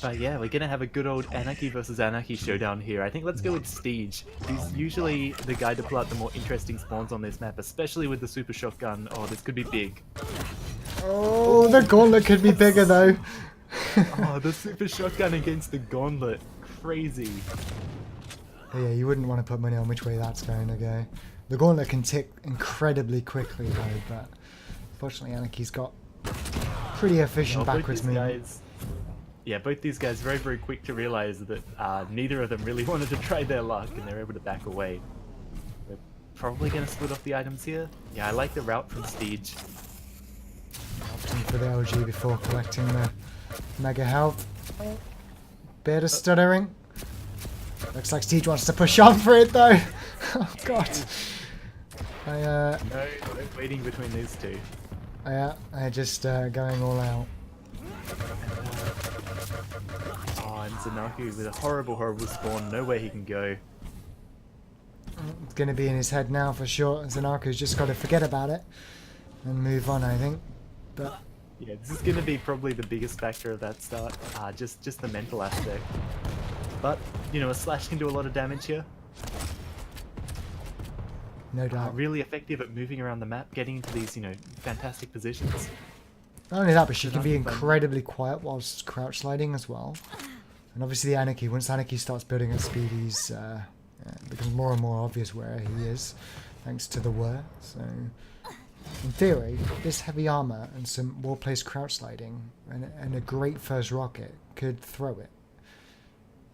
But yeah, we're gonna have a good old Anarchy versus Anarchy showdown here. I think let's go with Steej. He's usually the guy to pull out the more interesting spawns on this map, especially with the super shotgun. Oh, this could be big. Oh, the gauntlet could be bigger though. Oh, the super shotgun against the gauntlet. Crazy. But yeah, you wouldn't want to put money on which way that's going to go. The gauntlet can tick incredibly quickly though, but fortunately Anarchy's got pretty efficient backwards movement. Yeah, both these guys very, very quick to realize that neither of them really wanted to try their luck, and they're able to back away. They're probably going to split off the items here. Yeah, I like the route from Steej. Opting for the LG before collecting the mega health. Bit of stuttering. Looks like Steej wants to push on for it though. Oh god. No waiting between these two. Yeah, they're just going all out. Oh, and ZenAku with a horrible, horrible spawn. Nowhere he can go. It's going to be in his head now for sure. ZenAku's just got to forget about it and move on, I think. But yeah, this is going to be probably the biggest factor of that start. Just the mental aspect. But, you know, a slash can do a lot of damage here. No doubt. Really effective at moving around the map, getting into these, you know, fantastic positions. Not only that, but she can be incredibly quiet whilst crouch sliding as well. And obviously the Anarchy, once Anarchy starts building at speed, he's it becomes more and more obvious where he is, thanks to the whir. So, in theory, this heavy armor and some well-placed crouch sliding and a great first rocket could throw it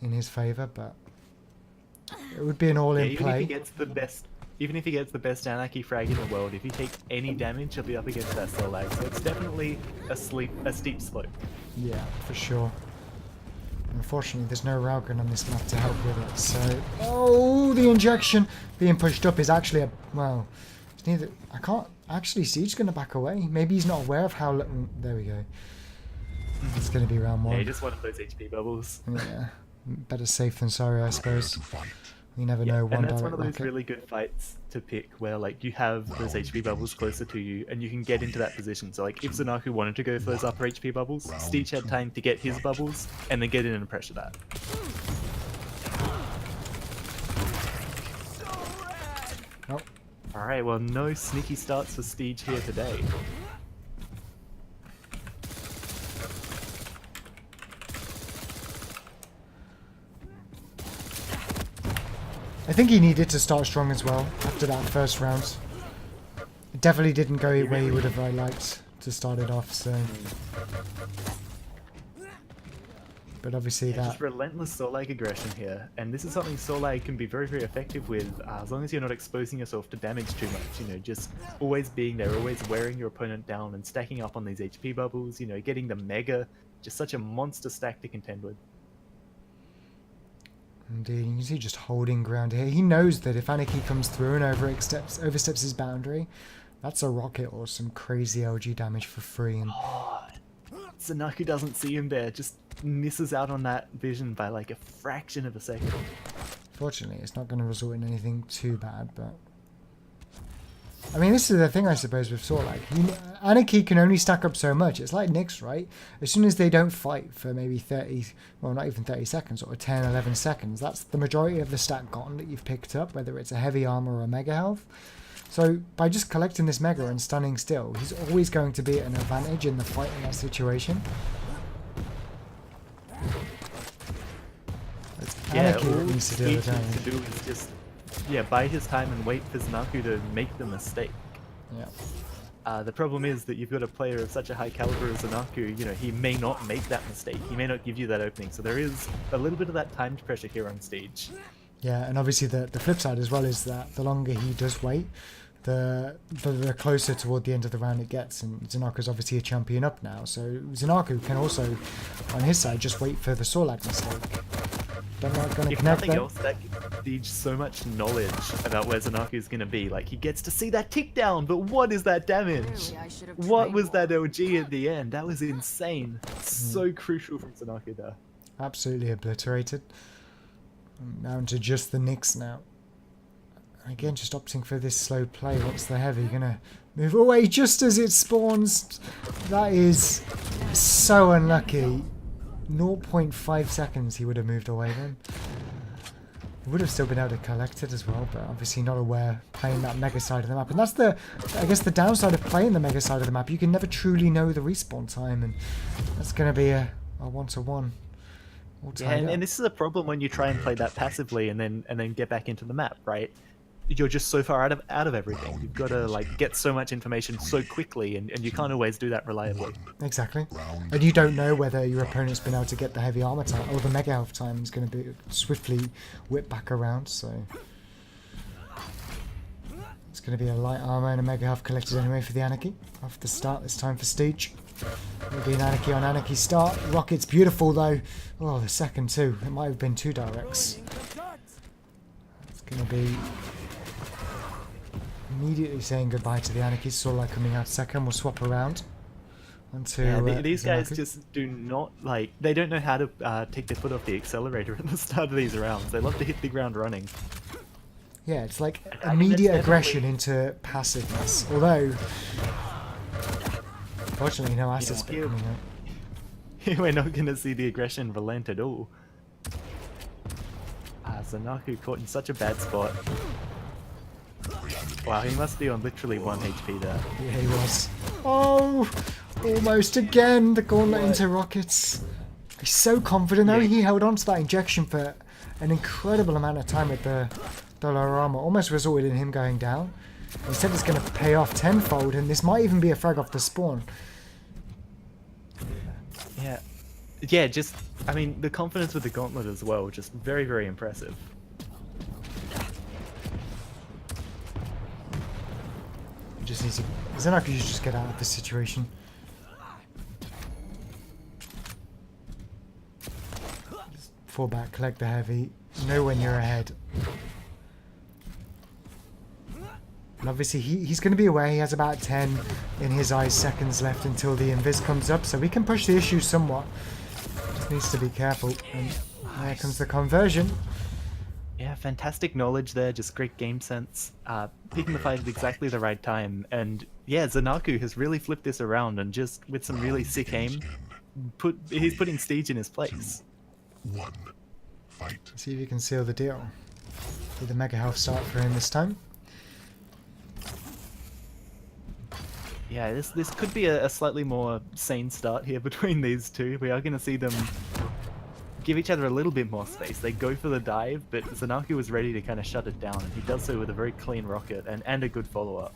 in his favor, but it would be an all-in play. Even if he gets the best Anarchy frag in the world, if he takes any damage, he'll be up against that soul lag. So it's definitely a steep slope. Yeah, for sure. Unfortunately, there's no railgun on this map to help with it. So, oh, the injection being pushed up is actually a well. It's neither. I can't actually. Steej's going to back away. Maybe he's not aware of how. There we go. It's going to be round one. Yeah, just one of those HP bubbles. Yeah, better safe than sorry, I suppose. You never know. And that's one of those really good fights to pick where like you have those HP bubbles closer to you and you can get into that position. So like if ZenAku wanted to go for those upper HP bubbles, Steej had time to get his bubbles and then get in and pressure that. Oh. Alright, well no sneaky starts for Steej here today. I think he needed to start strong as well after that first round. It definitely didn't go where he would have liked to start it off, so. But obviously that. Just relentless soul lag aggression here, and this is something soul lag can be very, very effective with, as long as you're not exposing yourself to damage too much. You know, just always being there, always wearing your opponent down and stacking up on these HP bubbles. You know, getting the mega, just such a monster stack to contend with. Indeed, you see just holding ground here. He knows that if Anarchy comes through and oversteps his boundary, that's a rocket or some crazy LG damage for free. And ZenAku doesn't see him there, just misses out on that vision by like a fraction of a second. Fortunately, it's not going to result in anything too bad, but I mean, this is the thing, I suppose, with sort of like Anarchy can only stack up so much. It's like Nyx, right? As soon as they don't fight for maybe 30, well, not even 30 seconds, or 10, 11 seconds, that's the majority of the stack gone that you've picked up, whether it's a heavy armor or a mega health. So by just collecting this mega and stunning still, he's always going to be at an advantage in the fight in that situation. Anarchy all needs to do Steej the damage. needs to do is just bide his time and wait for ZenAku to make the mistake. Yeah. The problem is that you've got a player of such a high caliber as ZenAku, you know, he may not make that mistake. He may not give you that opening. So there is a little bit of that timed pressure here on Steej. Yeah, and obviously the flip side as well is that the longer he does wait, the closer toward the end of the round it gets. And ZenAku's obviously a champion up now. So ZenAku can also, on his side, just wait for the soul lag mistake. If nothing else, that gives Steej so much knowledge about where ZenAku is going to be. Like, he gets to see that tick down, but what is that damage? What was that LG at the end? That was insane. So crucial from ZenAku there. Absolutely obliterated. Down to just the Nyx now. Again, just opting for this slow play. What's the heavy? Gonna move away just as it spawns. That is so unlucky. 0.5 seconds he would have moved away then. He would have still been able to collect it as well, but obviously not aware playing that mega side of the map. And that's the, I guess, the downside of playing the mega side of the map. You can never truly know the respawn time, and that's going to be a 1-to-1. Yeah, and this is a problem when you try and play that passively and then get back into the map, right? You're just so far out of everything. You've got to like get so much information so quickly, and you can't always do that reliably. Exactly. And you don't know whether your opponent's been able to get the heavy armor time or the mega health time is going to be swiftly whipped back around. So it's going to be a light armor and a mega health collected anyway for the Anarchy. Off the start this time for Steej. It'll be an Anarchy on Anarchy start. Rocket's beautiful though. Oh, the second too. It might have been 2 directs. It's going to be immediately saying goodbye to the Anarchy. Solar coming out second. We'll swap around onto these guys ZenAku. just do not like. They don't know how to take their foot off the accelerator at the start of these rounds. They love to hit the ground running. Yeah, it's like I mean, immediate that's aggression into passiveness. Although, fortunately, no assets here- coming out. We're not going to see the aggression relent at all. ZenAku caught in such a bad spot. Wow, he must be on literally 1 HP there. Yeah, he was. Oh, almost again. The gauntlet into rockets. He's so confident though. Yeah. He held on to that injection for an incredible amount of time with the lower armor. Almost resulted in him going down. Instead, it's going to pay off tenfold, and this might even be a frag off the spawn. Yeah, just, I mean, the confidence with the gauntlet as well, just very, very impressive. He just needs to. ZenAku should just get out of this situation. Just fall back, collect the heavy. Know when you're ahead. And obviously he's going to be away. He has about 10 in his eyes seconds left until the invis comes up, so we can push the issue somewhat. Just needs to be careful. And there comes the conversion. Yeah, fantastic knowledge there, just great game sense. Picking the fight at exactly the right time. And yeah, ZenAku has really flipped this around and just with some really sick aim, he's putting Steej in his place. See if you can seal the deal. Did the mega health start for him this time? Yeah, this could be a slightly more sane start here between these two. We are going to see them give each other a little bit more space. They go for the dive, but ZenAku was ready to kind of shut it down, and he does so with a very clean rocket and a good follow-up.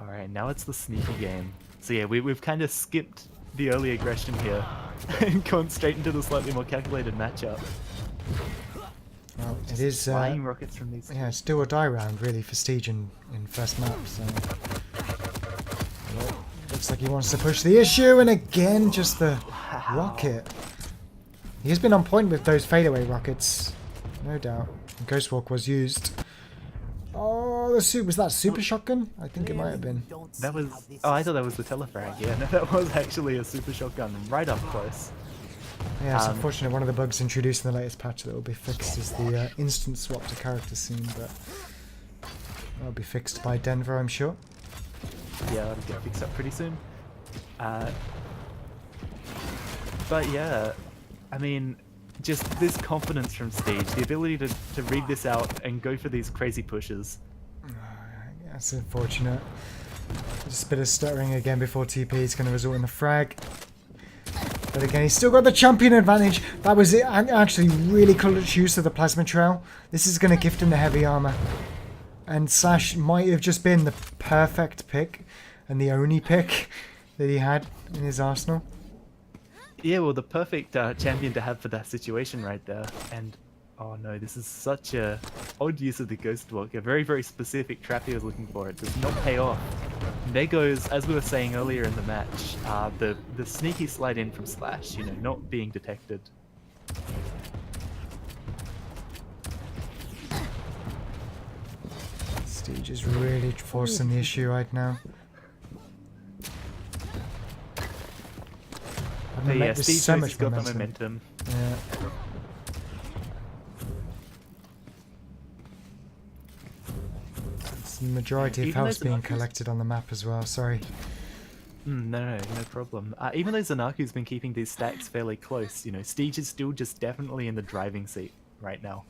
Alright, now it's the sneaky game. So yeah, we've kind of skipped the early aggression here and gone straight into the slightly more calculated matchup. Well, it is Flying rockets from these. yeah, it's do or die round really for Steej in first map. So well, looks like he wants to push the issue, and again just the rocket. He's been on point with those fadeaway rockets, no doubt. Ghostwalk was used. Oh, was that super shotgun? I think it might have been. That was. Oh, I thought that was the telefrag. Yeah, no, that was actually a super shotgun right up close. Yeah, it's unfortunate. One of the bugs introduced in the latest patch that will be fixed is the instant swap to character scene, but that'll be fixed by Denver, I'm sure. Yeah, that'll get fixed up pretty soon. But yeah, I mean, just this confidence from Steej, the ability to read this out and go for these crazy pushes. That's unfortunate. Just a bit of stuttering again before TP is going to result in a frag. But again, he's still got the champion advantage. That was it. Actually really clutch use of the plasma trail. This is going to gift him the heavy armor. And Slash might have just been the perfect pick and the only pick that he had in his arsenal. Yeah, well, the perfect champion to have for that situation right there. And oh no, this is such a odd use of the Ghost Walk. A very, very specific trap he was looking for. It does not pay off. And there goes, as we were saying earlier in the match, the sneaky slide in from Slash, you know, not being detected. Steej is really forcing the issue right now. But yeah, There's Steej so has much got the momentum. Yeah. majority of Even though health's being ZenAku's- collected on the map as well. Sorry. No problem. Even though ZenAku's been keeping these stacks fairly close, you know, Steej is still just definitely in the driving seat right now.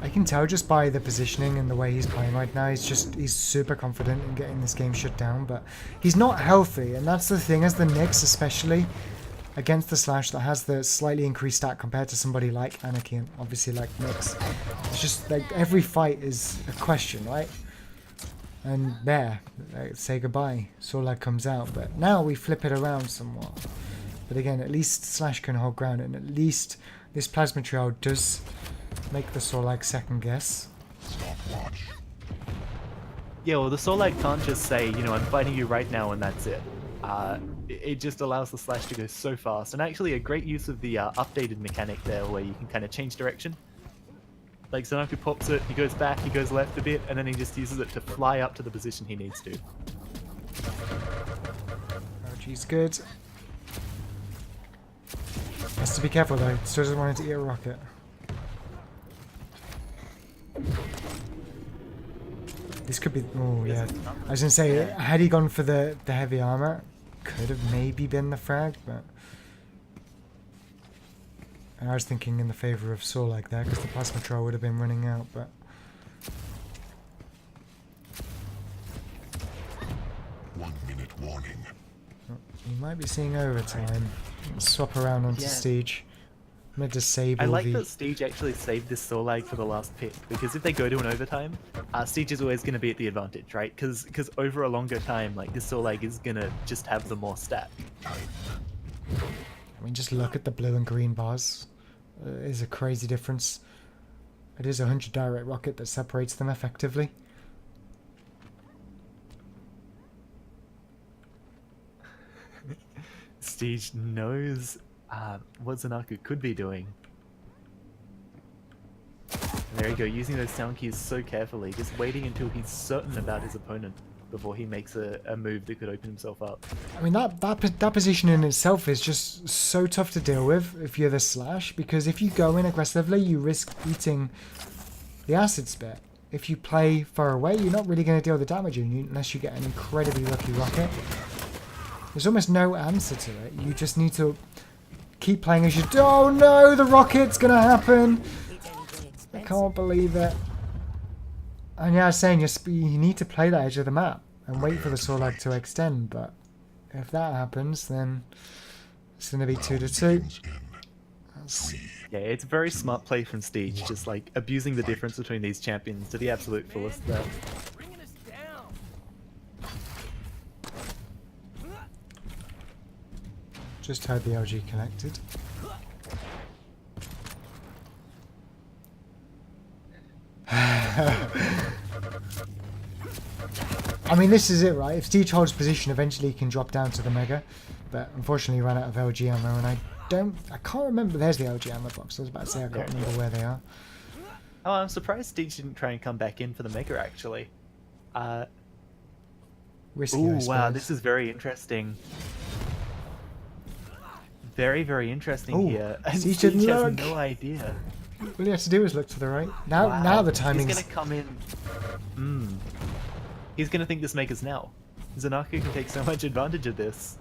I can tell just by the positioning and the way he's playing right now. He's super confident in getting this game shut down, but he's not healthy, and that's the thing. As the Nyx, especially against the Slash that has the slightly increased stat compared to somebody like Anarchy and obviously like Nyx, it's just like every fight is a question, right? And there, say goodbye. Sorlag comes out, but now we flip it around somewhat. But again, at least Slash can hold ground, and at least this Plasma Trail does make the Sorlag second guess. Yeah, well, the Sorlag can't just say, you know, I'm fighting you right now and that's it. It just allows the Slash to go so fast. And actually a great use of the updated mechanic there where you can kind of change direction. Like ZenAku pops it, he goes back, he goes left a bit, and then he just uses it to fly up to the position he needs to. RG's good. Has to be careful though, still doesn't want it to eat a rocket. This could be... Oh, yeah. I was going to say, had he gone for the heavy armor, could have maybe been the frag, but... And I was thinking in the favour of Sorlag there, because the Plasma Troll would have been running out, but... One-minute warning. Oh, you might be seeing overtime. Swap around onto Steej. I'm going to disable I like the... that Steej actually saved this Sorlag for the last pick, because if they go to an overtime, Steej is always going to be at the advantage, right? Because over a longer time, like, this Sorlag is going to just have the more stat. I mean, just look at the blue and green bars. It is a crazy difference. It is a 100 direct rocket that separates them effectively. Steej knows what ZenAku could be doing. And there you go, using those sound keys so carefully, just waiting until he's certain about his opponent before he makes a move that could open himself up. I mean, that position in itself is just so tough to deal with if you're the Slash, because if you go in aggressively, you risk eating the acid spit. If you play far away, you're not really going to deal the damage unless you get an incredibly lucky rocket. There's almost no answer to it. You just need to keep playing as you do. Oh no, the rocket's going to happen. I can't believe it. And yeah, I was saying you need to play that edge of the map and wait for the Sorlag to extend, but if that happens, then it's going to be 2-2. Yeah, it's a very smart play from Steej, just like abusing the difference between these champions to the absolute fullest there. Just had the LG connected. I mean, this is it, right? If Steej holds position, eventually he can drop down to the Mega, but unfortunately he ran out of LG ammo, and I can't remember. There's the LG ammo box. I was about to say I can't remember where they are. Oh, I'm surprised Steej didn't try and come back in for the Mega, actually. Risky, Ooh, I wow, suppose. this is very interesting. Very, very interesting Ooh, here. And Steej Steej didn't has look. no idea. All you have to do is look to the right. Now, Wow, now the timing's... He's gonna come in. He's gonna think this Mega's now. ZenAku can take so much advantage of this.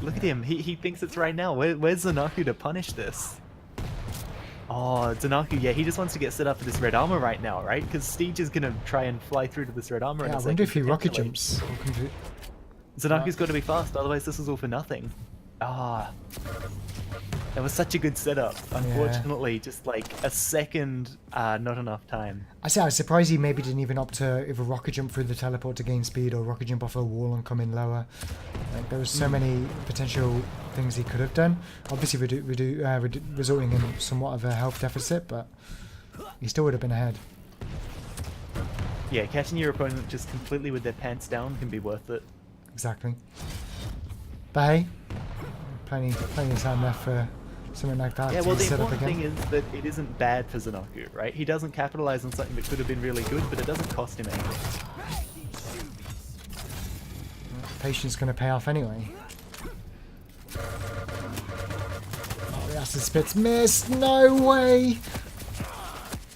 Look at him. He thinks it's right now. Where's ZenAku to punish this? Oh, ZenAku, yeah, he just wants to get set up for this red armor right now, right? Because Steej is gonna try and fly through to this red armor. Yeah, in I a wonder second, if he rocket potentially. jumps. ZenAku's got to be fast, otherwise this is all for nothing. Ah, that was such a good setup. Unfortunately, just like a second, not enough time. I was surprised he maybe didn't even opt to either rocket jump through the teleport to gain speed or rocket jump off a wall and come in lower. Like, there was so many potential things he could have done. Obviously, resulting in somewhat of a health deficit, but he still would have been ahead. Yeah, catching your opponent just completely with their pants down can be worth it. Exactly. But hey, plenty of time left for something like that Yeah, to well, be the set up important again. thing is that it isn't bad for ZenAku, right? He doesn't capitalize on something that could have been really good, but it doesn't cost him anything. Patience going to pay off anyway. Oh, the acid spit's missed. No way.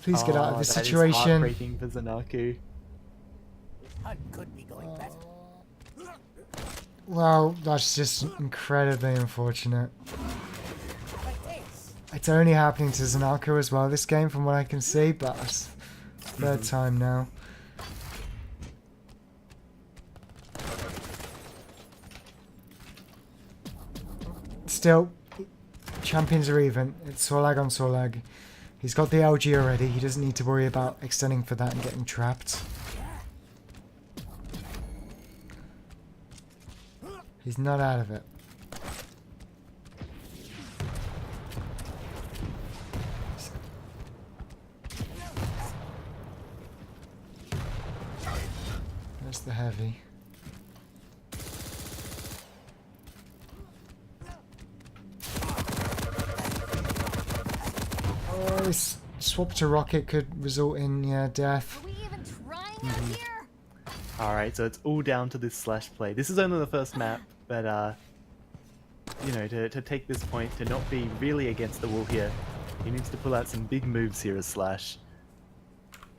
Please get out of this That is situation. heartbreaking for ZenAku. Could be going better. Well, that's just incredibly unfortunate. Like this. It's only happening to ZenAku as well this game from what I can see, but it's third time now. Still, champions are even. It's Sorlag on Sorlag. He's got the LG already. He doesn't need to worry about extending for that and getting trapped. He's not out of it. There's the heavy. Oh, this swap to rocket could result in, yeah, death. Are we even trying out here? Alright, so it's all down to this slash play. This is only the first map, but you know, to take this point, to not be really against the wall here, he needs to pull out some big moves here as Slash.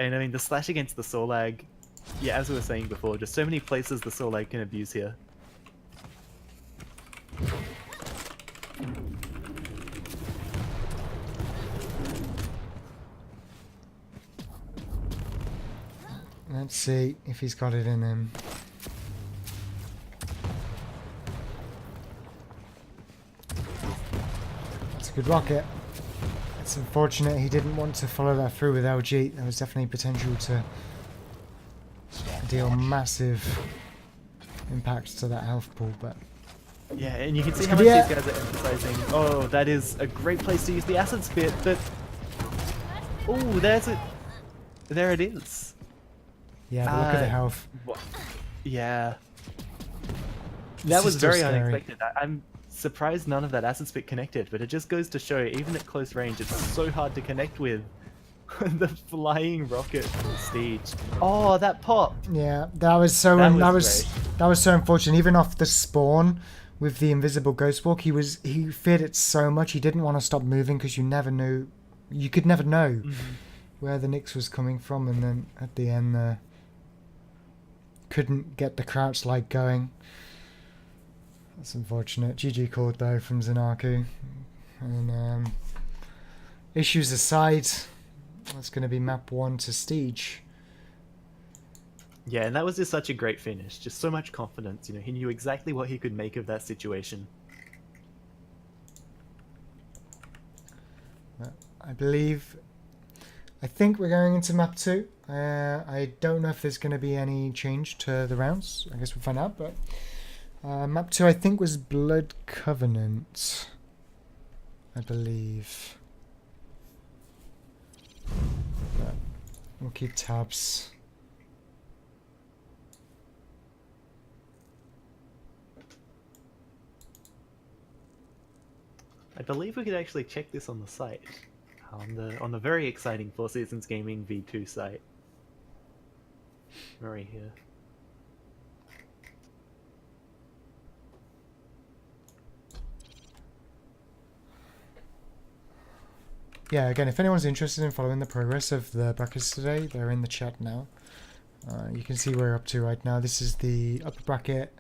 And I mean, the Slash against the Sorlag, yeah, as we were saying before, just so many places the Sorlag can abuse here. Let's see if he's got it in him. That's a good rocket. It's unfortunate he didn't want to follow that through with LG. There was definitely potential to deal massive impacts to that health pool, but Yeah, and you can see how much Yeah. these guys are emphasizing. Oh, that is a great place to use the acid spit, but oh, there's it. There it is. yeah, but look at the Uh, health. Yeah. This That is was still very scary. unexpected. I'm surprised none of that acid spit connected, but it just goes to show, even at close range, it's so hard to connect with. The flying rocket from Steej. Oh, that pop! Yeah, that was so that was so unfortunate. Even off the spawn with the invisible ghost walk, he feared it so much he didn't want to stop moving because you could never know where the Nyx was coming from, and then at the end couldn't get the crouch light going. That's unfortunate. GG called though from ZenAku. And issues aside, that's going to be map 1 to Steej. Yeah, and that was just such a great finish. Just so much confidence. You know, he knew exactly what he could make of that situation. I think we're going into map 2. I don't know if there's going to be any change to the rounds. I guess we'll find out. But map 2, I think, was Blood Covenant. I believe. But we'll keep tabs. I believe we could actually check this on the site. On the very exciting Four Seasons Gaming V2 site. Right here. Yeah, again, if anyone's interested in following the progress of the brackets today, they're in the chat now. You can see where we're up to right now. This is the upper bracket.